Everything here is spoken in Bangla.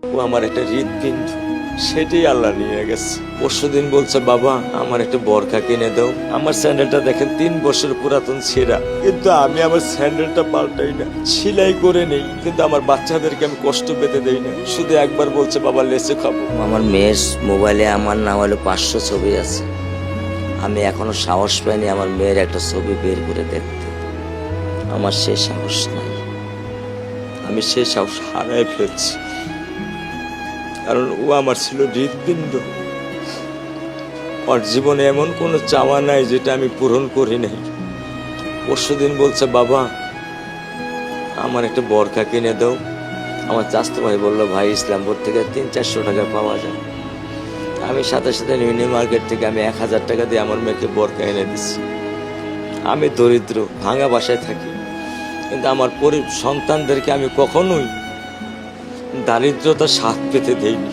ও আমার একটা হৃৎপিণ্ড, সেটাই আল্লাহ নিয়ে গেছে। পরশুদিন বলছে, বাবা আমার একটা বরখা কিনে দাও। আমার স্যান্ডেলটা দেখেন 3 বছর পুরাতন ছেঁড়া, কিন্তু আমি আমার স্যান্ডেলটা পাল্টাই না, সেলাই করে নেই। কিন্তু আমার বাচ্চাদেরকে আমি কষ্ট পেতে দেই না। শুধু একবার বলছে, বাবা লেচে খাবো। আমার মেয়ের মোবাইলে আমার নাম হলো 500 ছবি আছে। আমি এখনো সাহস পাইনি আমার মেয়ের একটা ছবি বের করে দেখতে। আমার সে সাহস নাই। আমি সে সাহস হারাই ফেলছি, কারণ ও আমার ছিল হৃৎপিণ্ড। ওর জীবনে এমন কোনো চাওয়া নাই যেটা আমি পূরণ করি নাই। পরশুদিন বলছে, বাবা আমার একটা বরখা কিনে দাও। আমার চাচতো ভাই বললো, ভাই ইসলামপুর থেকে 300-400 টাকা পাওয়া যায়। আমি সাথে সাথে মিনি মার্কেট থেকে আমি 1000 টাকা দিয়ে আমার মেয়েকে বরখা এনে দিচ্ছি। আমি দরিদ্র, ভাঙা বাসায় থাকি, কিন্তু আমার সন্তানদেরকে আমি কখনোই দারিদ্রতার স্বাদ পেতে দেইনি।